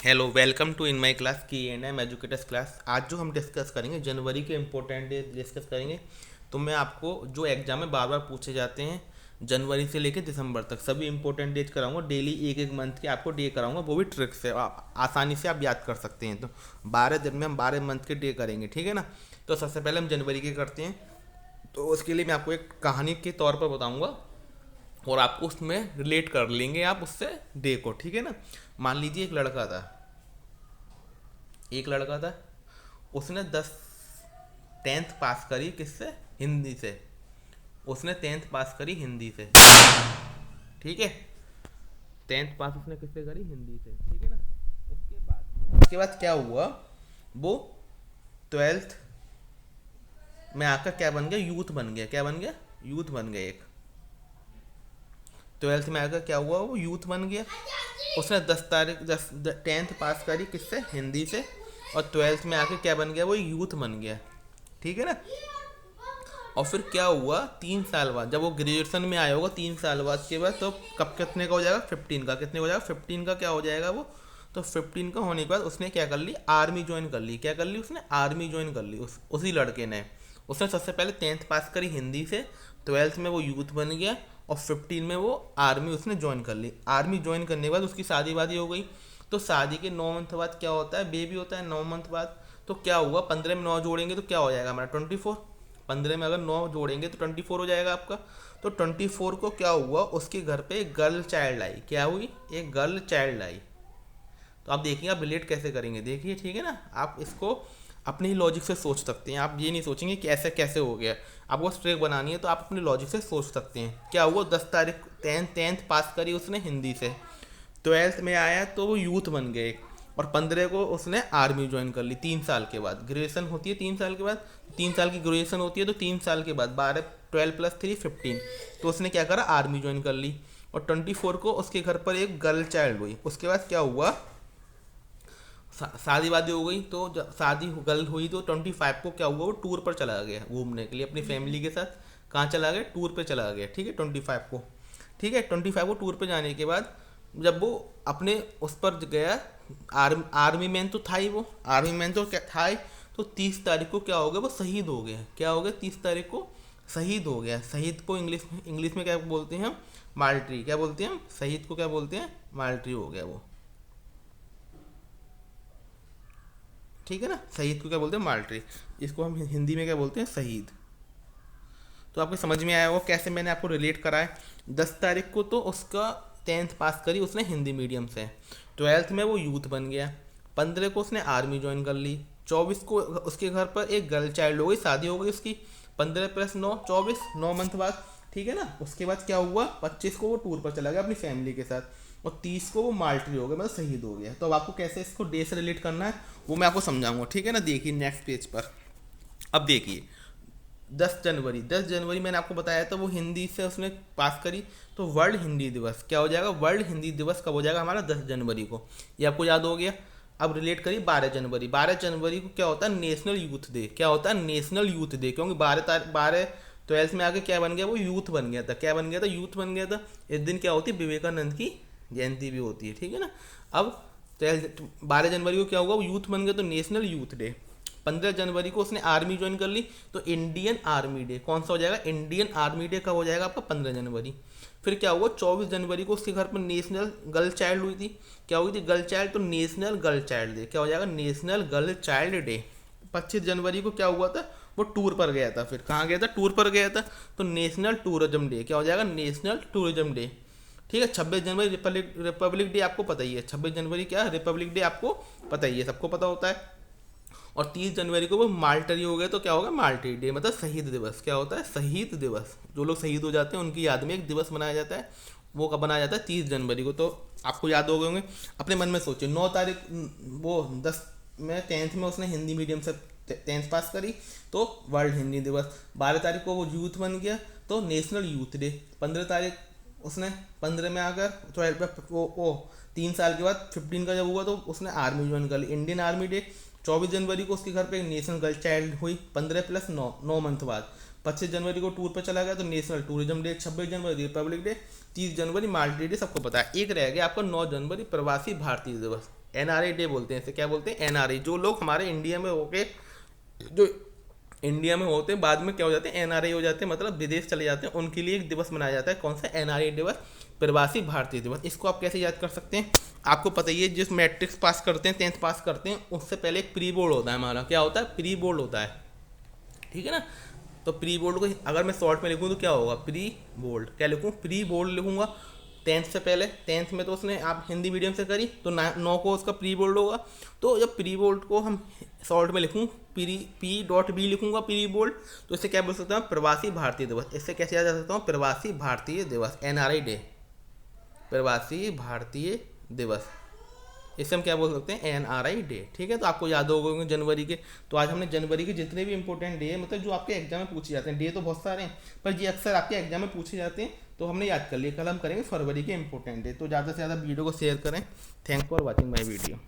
Hello, welcome to in my class की and M educators class. आज जो हम डिस्कस करेंगे जनवरी के इम्पोर्टेंट डे डिस्कस करेंगे। तो मैं आपको जो एग्जाम में बार बार पूछे जाते हैं जनवरी से लेकर दिसंबर तक सभी इंपॉर्टेंट डेज कराऊंगा। डेली एक एक मंथ के आपको डे कराऊंगा, वो भी ट्रिक से आसानी से आप याद कर सकते हैं। तो 12 दिन में हम 12 मंथ के डे करेंगे, ठीक है ना। तो सबसे पहले हम जनवरी के करते हैं। तो उसके लिए मैं आपको एक कहानी के तौर पर बताऊंगा और आपको उसमें रिलेट कर लेंगे आप उससे डे को, ठीक है ना। मान लीजिए एक लड़का था, उसने 10th पास करी किससे? हिंदी से। उसने 10th पास करी हिंदी से, ठीक है। 10th पास उसने किससे करी? हिंदी से, ठीक है ना। उसके बाद क्या हुआ? वो 12th में आकर क्या बन गया? यूथ बन गया। क्या बन गया? यूथ बन गया एक। 12th में आकर क्या हुआ? वो यूथ बन गया। उसने 10th पास करी किससे? हिंदी से। और 12th में आके क्या बन गया? वो यूथ बन गया, ठीक है ना। और फिर क्या हुआ? 3 साल बाद जब वो ग्रेजुएशन में आया होगा, 3 साल बाद के बाद, तो कब कितने का हो जाएगा? 15 का। कितने का हो जाएगा? 15 का क्या हो जाएगा वो? तो 15 का होने के बाद उसने क्या कर ली? आर्मी ज्वाइन कर ली। क्या कर ली उसने? आर्मी ज्वाइन कर ली। उसी लड़के ने। उसने सबसे पहले 10th पास करी हिंदी से, 12th में वो यूथ बन गया और 15 में वो आर्मी उसने ज्वाइन कर ली। आर्मी ज्वाइन करने के बाद उसकी शादी वादी हो गई। तो शादी के 9 मंथ बाद क्या होता है? बेबी होता है 9 मंथ बाद। तो क्या हुआ? 15 में 9 जोड़ेंगे तो क्या हो जाएगा हमारा? 24। 15 में अगर 9 जोड़ेंगे तो 24 हो जाएगा आपका। तो 24 को क्या हुआ? उसके घर पे एक गर्ल चाइल्ड आई। क्या हुई? एक गर्ल चाइल्ड आई। तो आप देखिए आप रिलेट कैसे करेंगे, देखिए, ठीक है ना। आप इसको अपने ही लॉजिक से सोच सकते हैं। आप ये नहीं सोचेंगे कि ऐसा कैसे हो गया। आपको स्ट्रेक बनानी है तो आप अपने लॉजिक से सोच सकते हैं। क्या हुआ? 10 तारीख 10th पास करी उसने हिंदी से, 12th में आया तो वो यूथ बन गए। और 15 को उसने आर्मी ज्वाइन कर ली। 3 साल के बाद ग्रेजुएशन होती है। 3 साल के बाद 3 साल की ग्रेजुएशन होती है। तो 3 साल के बाद 12, 12 + 3 15। तो उसने क्या करा? आर्मी ज्वाइन कर ली। और 24 को उसके घर पर एक गर्ल चाइल्ड हुई। उसके बाद क्या हुआ? शादी वादी हो गई। तो जब शादी गर्ल हुई तो 25 को क्या हुआ? वो टूर पर चला गया घूमने के लिए अपनी फैमिली के साथ। कहाँ चला गया? टूर पे चला गया, ठीक है। 25 को, ठीक है। 25 को टूर पे जाने के बाद जब वो अपने उस पर गया, आर्मी मैन तो था ही, वो आर्मी मैन तो क्या था ही। तो 30 तारीख को क्या हो गया? वो शहीद हो गया। क्या हो गया? 30 तारीख को शहीद हो गया। शहीद को इंग्लिश में क्या बोलते हैं हम? मार्टरी। क्या बोलते हैं हम? शहीद को क्या बोलते हैं? मार्टरी हो गया वो, ठीक है ना। शहीद को क्या बोलते हैं? मार्टरी। इसको हम हिंदी में क्या बोलते हैं? शहीद। तो आपको समझ में आया वो कैसे मैंने आपको रिलेट करा है। 10 तारीख को तो उसका 10th पास करी उसने हिंदी मीडियम से, 12th में वो यूथ बन गया, 15 को उसने आर्मी ज्वाइन कर ली, 24 को उसके घर पर एक गर्ल चाइल्ड हो गई, शादी हो गई उसकी। 15 + 9 24, 9 मंथ बाद, ठीक है ना। उसके बाद क्या हुआ? 25 को वो टूर पर चला गया अपनी फैमिली के साथ। और 30 को वो मार्टरी हो गया, मतलब शहीद हो गया। तो अब आपको कैसे इसको डे से रिलेट करना है वो मैं आपको समझाऊंगा, ठीक है ना। देखिए नेक्स्ट पेज पर। अब देखिए 10 जनवरी, 10 जनवरी मैंने आपको बताया था वो हिंदी से उसने पास करी। तो वर्ल्ड हिंदी दिवस क्या हो जाएगा? वर्ल्ड हिंदी दिवस कब हो जाएगा हमारा? 10 जनवरी को। ये आपको याद हो गया। अब रिलेट करिए 12 जनवरी। 12 जनवरी को क्या होता है? National youth day. क्या होता है? National youth day. क्योंकि 12 में आके क्या बन गया? वो यूथ बन गया था। क्या बन गया था? यूथ बन गया था। इस दिन क्या होती है? विवेकानंद की जयंती भी होती है, ठीक है ना। अब 12 जनवरी को क्या हुआ? वो यूथ बन गया तो नेशनल यूथ डे। 15 जनवरी को उसने आर्मी ज्वाइन कर ली तो इंडियन आर्मी डे। कौन सा हो जाएगा? इंडियन आर्मी डे कब हो जाएगा आपका? 15 जनवरी। फिर क्या हुआ? 24 जनवरी को उसके घर पर नेशनल गर्ल चाइल्ड हुई थी। क्या हुई थी? Girl child. तो नेशनल गर्ल चाइल्ड डे क्या हो जाएगा? National girl child day. 25 जनवरी को क्या हुआ था? वो टूर पर गया था। फिर कहाँ गया था? टूर पर गया था। तो नेशनल टूरिज्म डे क्या हो जाएगा? नेशनल टूरिज्म डे, ठीक है। 26 जनवरी रिपब्लिक डे आपको पता ही है। 26 जनवरी क्या? रिपब्लिक डे आपको पता ही है, सबको पता होता है। और 30 जनवरी को वो मार्टरी हो गए तो क्या होगा? मार्टरी डे, मतलब शहीद दिवस। क्या होता है? शहीद दिवस। जो लोग शहीद हो जाते हैं उनकी याद में एक दिवस मनाया जाता है। वो कब मनाया जाता है? 30 जनवरी को। तो आपको याद हो गए होंगे। अपने मन में सोचिए 9 तारीख, वो 10 में 10th में उसने हिंदी मीडियम से 10th पास करी तो वर्ल्ड हिंदी दिवस। 12 तारीख को वो यूथ बन गया तो नेशनल यूथ डे। 15 तारीख उसने 15 में आकर 12 में वो 3 साल के बाद 15 का जब हुआ तो उसने आर्मी ज्वाइन कर ली, इंडियन आर्मी डे। 24 जनवरी को उसके घर पे एक नेशनल गर्ल चाइल्ड हुई 15 + 9, 9 मंथ बाद। 25 जनवरी को टूर पर चला गया तो नेशनल टूरिज्म डे। 26 जनवरी रिपब्लिक डे। 30 जनवरी मार्टरी डे, सबको पता है। एक रह गया आपका 9 जनवरी प्रवासी भारतीय दिवस। एनआरआई डे बोलते हैं इसे, क्या बोलते हैं, एनआरआई। जो लोग हमारे इंडिया में होके, जो इंडिया में होते हैं बाद में क्या हो जाते हैं, एनआरआई हो जाते हैं, मतलब विदेश चले जाते हैं, उनके लिए एक दिवस मनाया जाता है। कौन सा, एनआरआई दिवस, प्रवासी भारतीय दिवस। इसको आप कैसे याद कर सकते हैं, आपको पता ही है, जिस मैट्रिक्स पास करते हैं, 10th पास करते हैं, उससे पहले एक प्री बोर्ड होता है हमारा। क्या होता है, प्री बोर्ड होता है, ठीक है ना। तो प्री बोर्ड को अगर मैं शॉर्ट में लिखूँ तो क्या होगा, प्री बोर्ड। क्या लिखूँ, प्री बोर्ड लिखूँगा। 10th से पहले, 10th में तो उसने आप हिंदी मीडियम से करी तो 9 को उसका प्री बोर्ड होगा। तो जब प्री बोर्ड को हम शॉर्ट में लिखूँ, P.B लिखूँगा, प्री बोर्ड, तो इससे क्या बोल सकता हूँ, प्रवासी भारतीय दिवस। इससे कैसे याद आ सकता हूँ, प्रवासी भारतीय दिवस, एनआरआई डे, प्रवासी भारतीय दिवस। इससे हम क्या बोल सकते हैं, एनआरआई डे, ठीक है। तो आपको याद होगा जनवरी के, तो आज हमने जनवरी के जितने भी इंपॉर्टेंट डे है, मतलब जो आपके एग्जाम में पूछे जाते हैं, डे तो बहुत सारे हैं पर ये अक्सर आपके एग्जाम में पूछे जाते हैं, तो हमने याद कर लिया। कल हम करेंगे फरवरी के इंपॉर्टेंट डे। तो ज़्यादा से ज़्यादा वीडियो को शेयर करें। Thanks for watching my video.